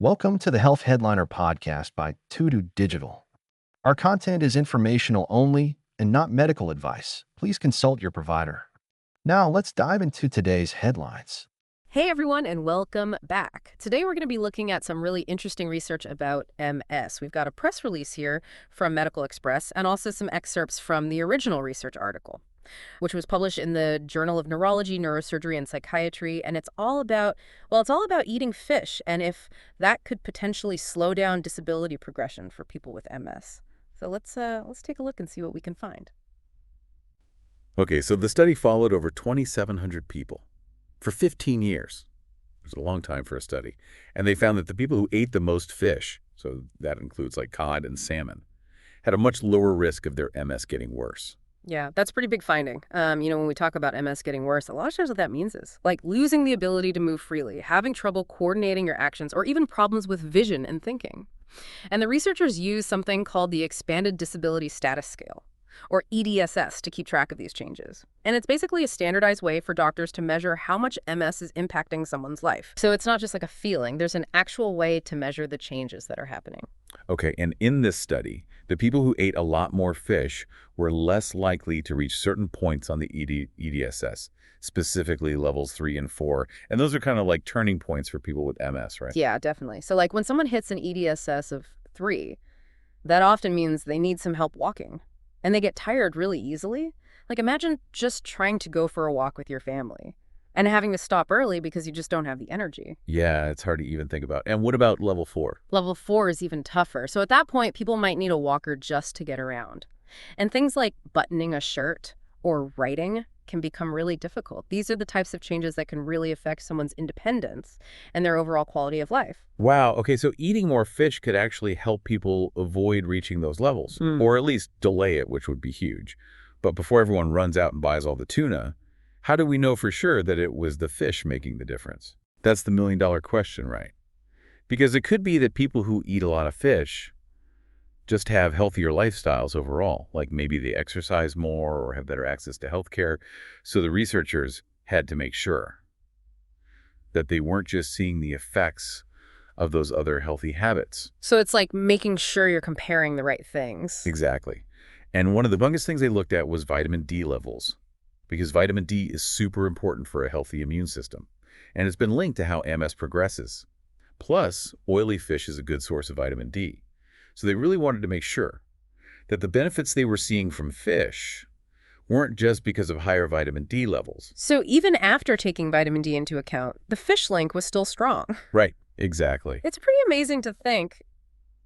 Welcome to the Health Headliner podcast by Tudu Digital. Our content is informational only and not medical advice. Please consult your provider. Now, let's dive into today's headlines. Hey everyone, and welcome back. Today we're going to be looking at some really interesting research about MS. We've got a press release here from MedicalXpress and also some excerpts from the original research article, which was published in the Journal of Neurology, Neurosurgery Psychiatry, and it's all about eating fish and if that could potentially slow down disability progression for people with MS. So let's take a look and see what we can find. Okay, so the study followed over 2,700 people for 15 years. It's a long time for a study. And they found that the people who ate the most fish, so that includes like cod and salmon, had a much lower risk of their MS getting worse. Yeah, that's a pretty big finding. When we talk about MS getting worse, a lot of times what that means is like losing the ability to move freely, having trouble coordinating your actions, or even problems with vision and thinking. And the researchers use something called the Expanded Disability Status Scale, or EDSS, to keep track of these changes. And it's basically a standardized way for doctors to measure how much MS is impacting someone's life. So it's not just like a feeling. There's an actual way to measure the changes that are happening. Okay, and in this study, the people who ate a lot more fish were less likely to reach certain points on the EDSS, specifically levels 3 and 4. And those are kind of like turning points for people with MS, right? Yeah, definitely. So like when someone hits an EDSS of 3, that often means they need some help walking. And they get tired really easily. Like imagine just trying to go for a walk with your family and having to stop early because you just don't have the energy. Yeah, it's hard to even think about. And what about level 4? Level 4 is even tougher. So at that point, people might need a walker just to get around. And things like buttoning a shirt or writing can become really difficult. These are the types of changes that can really affect someone's independence and their overall quality of life. Wow. Okay, so eating more fish could actually help people avoid reaching those levels, or at least delay it, which would be huge. But before everyone runs out and buys all the tuna, how do we know for sure that it was the fish making the difference? That's the million-dollar question, right? Because it could be that people who eat a lot of fish just have healthier lifestyles overall, like maybe they exercise more or have better access to healthcare. So the researchers had to make sure that they weren't just seeing the effects of those other healthy habits. So it's like making sure you're comparing the right things. Exactly. And one of the biggest things they looked at was vitamin D levels, because vitamin D is super important for a healthy immune system, and it's been linked to how MS progresses. Plus, oily fish is a good source of vitamin D. So they really wanted to make sure that the benefits they were seeing from fish weren't just because of higher vitamin D levels. So even after taking vitamin D into account, the fish link was still strong. Right, exactly. It's pretty amazing to think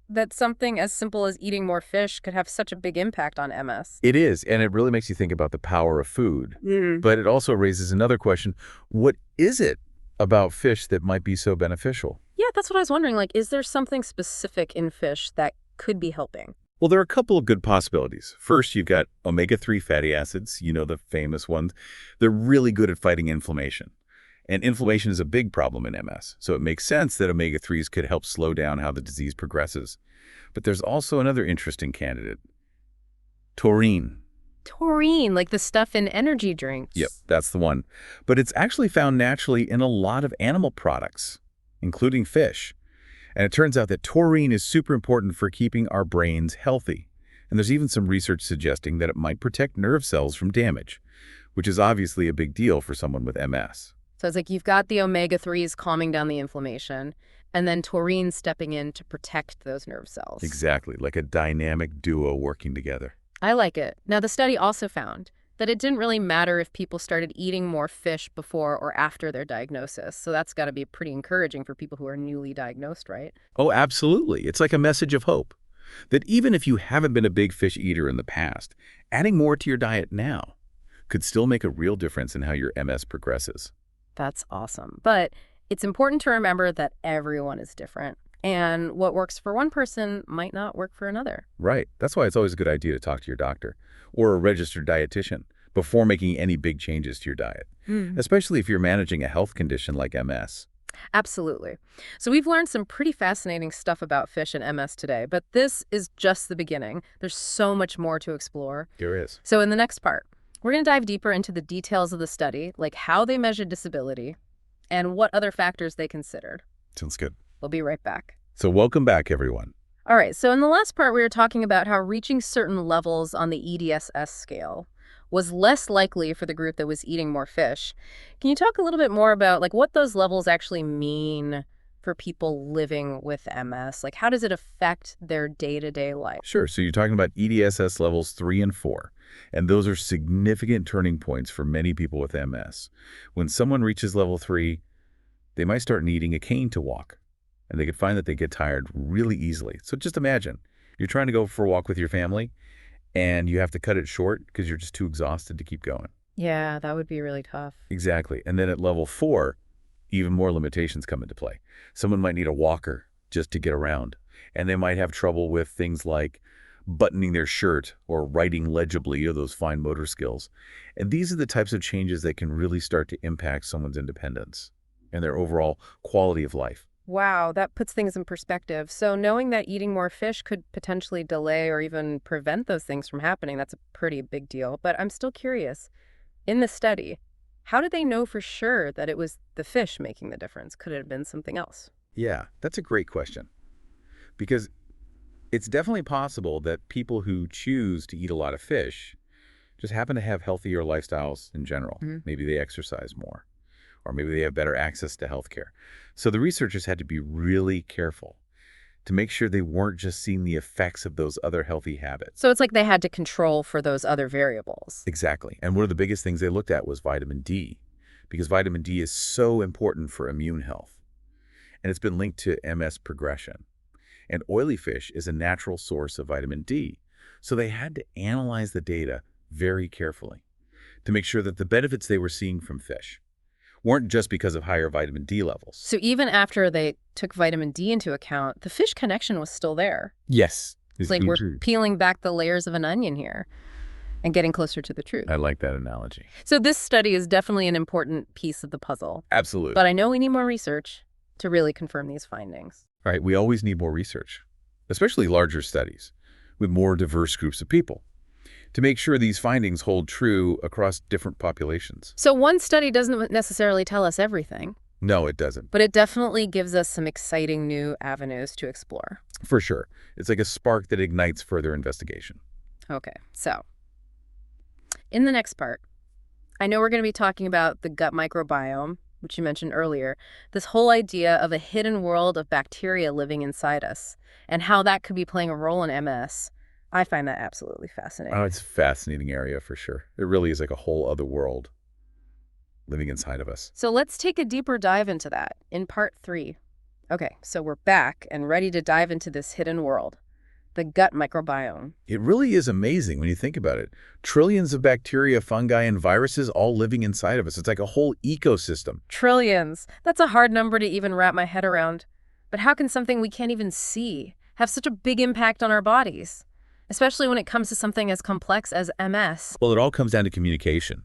that something as simple as eating more fish could have such a big impact on MS. It is, and it really makes you think about the power of food. But it also raises another question. What is it about fish that might be so beneficial? Yeah, that's what I was wondering. Like, is there something specific in fish that could be helping? Well, there are a couple of good possibilities. First, you've got omega-3 fatty acids, the famous ones. They're really good at fighting inflammation. And inflammation is a big problem in MS, so it makes sense that omega-3s could help slow down how the disease progresses. But there's also another interesting candidate, taurine. Taurine, like the stuff in energy drinks. Yep, that's the one. But it's actually found naturally in a lot of animal products, including fish. And it turns out that taurine is super important for keeping our brains healthy. And there's even some research suggesting that it might protect nerve cells from damage, which is obviously a big deal for someone with MS. So it's like you've got the omega-3s calming down the inflammation, and then taurine stepping in to protect those nerve cells. Exactly, like a dynamic duo working together. I like it. Now, the study also found that it didn't really matter if people started eating more fish before or after their diagnosis. So that's got to be pretty encouraging for people who are newly diagnosed, right? Oh, absolutely. It's like a message of hope that even if you haven't been a big fish eater in the past, adding more to your diet now could still make a real difference in how your MS progresses. That's awesome. But it's important to remember that everyone is different. And what works for one person might not work for another. Right. That's why it's always a good idea to talk to your doctor or a registered dietitian before making any big changes to your diet, especially if you're managing a health condition like MS. Absolutely. So we've learned some pretty fascinating stuff about fish and MS today, but this is just the beginning. There's so much more to explore. There is. So in the next part, we're going to dive deeper into the details of the study, like how they measured disability and what other factors they considered. Sounds good. We'll be right back. So welcome back, everyone. All right, so in the last part, we were talking about how reaching certain levels on the EDSS scale was less likely for the group that was eating more fish. Can you talk a little bit more about what those levels actually mean for people living with MS? Like, how does it affect their day-to-day life? Sure. So you're talking about EDSS levels 3 and 4, and those are significant turning points for many people with MS. When someone reaches level 3, they might start needing a cane to walk, and they could find that they get tired really easily. So just imagine, you're trying to go for a walk with your family, and you have to cut it short because you're just too exhausted to keep going. Yeah, that would be really tough. Exactly. And then at level 4, even more limitations come into play. Someone might need a walker just to get around, and they might have trouble with things like buttoning their shirt or writing legibly, those fine motor skills. And these are the types of changes that can really start to impact someone's independence and their overall quality of life. Wow, that puts things in perspective. So knowing that eating more fish could potentially delay or even prevent those things from happening, that's a pretty big deal. But I'm still curious. In the study, how did they know for sure that it was the fish making the difference? Could it have been something else? Yeah, that's a great question. Because it's definitely possible that people who choose to eat a lot of fish just happen to have healthier lifestyles in general. Maybe they exercise more, or maybe they have better access to healthcare. So the researchers had to be really careful to make sure they weren't just seeing the effects of those other healthy habits. So it's like they had to control for those other variables. Exactly. And one of the biggest things they looked at was vitamin D, because vitamin D is so important for immune health. And it's been linked to MS progression. And oily fish is a natural source of vitamin D. So they had to analyze the data very carefully to make sure that the benefits they were seeing from fish weren't just because of higher vitamin D levels. So even after they took vitamin D into account, the fish connection was still there. Yes. It's like we're peeling back the layers of an onion here and getting closer to the truth. I like that analogy. So this study is definitely an important piece of the puzzle. Absolutely. But I know we need more research to really confirm these findings. All right, we always need more research, especially larger studies with more diverse groups of people, to make sure these findings hold true across different populations. So one study doesn't necessarily tell us everything. No, it doesn't. But it definitely gives us some exciting new avenues to explore. For sure. It's like a spark that ignites further investigation. Okay, so in the next part, I know we're going to be talking about the gut microbiome, which you mentioned earlier, this whole idea of a hidden world of bacteria living inside us and how that could be playing a role in MS. I find that absolutely fascinating. Oh, it's a fascinating area for sure. It really is like a whole other world living inside of us. So let's take a deeper dive into that in part 3. Okay, so we're back and ready to dive into this hidden world, the gut microbiome. It really is amazing when you think about it. Trillions of bacteria, fungi, and viruses all living inside of us. It's like a whole ecosystem. Trillions. That's a hard number to even wrap my head around. But how can something we can't even see have such a big impact on our bodies, especially when it comes to something as complex as MS? Well, it all comes down to communication.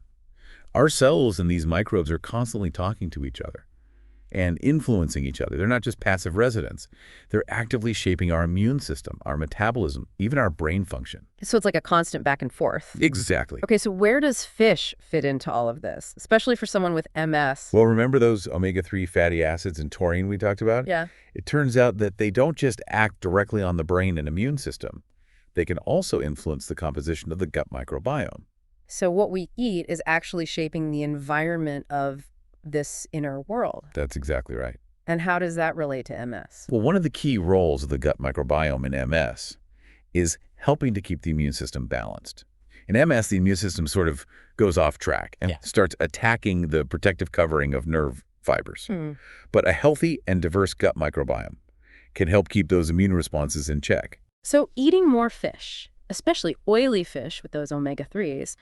Our cells and these microbes are constantly talking to each other and influencing each other. They're not just passive residents. They're actively shaping our immune system, our metabolism, even our brain function. So it's like a constant back and forth. Exactly. Okay, so where does fish fit into all of this, especially for someone with MS? Well, remember those omega-3 fatty acids and taurine we talked about? Yeah. It turns out that they don't just act directly on the brain and immune system. They can also influence the composition of the gut microbiome. So what we eat is actually shaping the environment of this inner world. That's exactly right. And how does that relate to MS? Well, one of the key roles of the gut microbiome in MS is helping to keep the immune system balanced. In MS, the immune system sort of goes off track and starts attacking the protective covering of nerve fibers. But a healthy and diverse gut microbiome can help keep those immune responses in check. So eating more fish, especially oily fish with those omega-3s,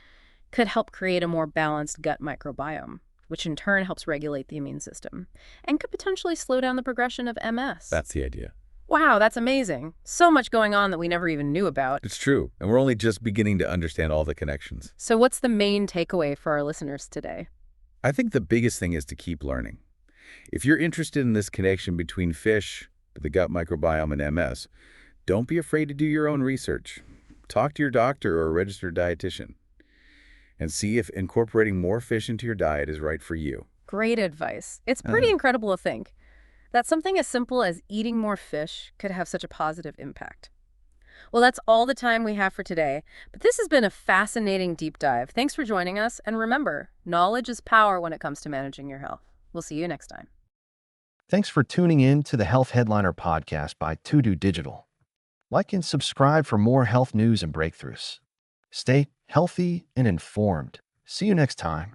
could help create a more balanced gut microbiome, which in turn helps regulate the immune system and could potentially slow down the progression of MS. That's the idea. Wow, that's amazing. So much going on that we never even knew about. It's true. And we're only just beginning to understand all the connections. So what's the main takeaway for our listeners today? I think the biggest thing is to keep learning. If you're interested in this connection between fish, the gut microbiome, and MS, don't be afraid to do your own research. Talk to your doctor or a registered dietitian and see if incorporating more fish into your diet is right for you. Great advice. It's pretty incredible to think. that something as simple as eating more fish could have such a positive impact. Well, that's all the time we have for today, but this has been a fascinating deep dive. Thanks for joining us, and remember, knowledge is power when it comes to managing your health. We'll see you next time. Thanks for tuning in to the Health Headliner podcast by To Digital. Like and subscribe for more health news and breakthroughs. Stay healthy and informed. See you next time.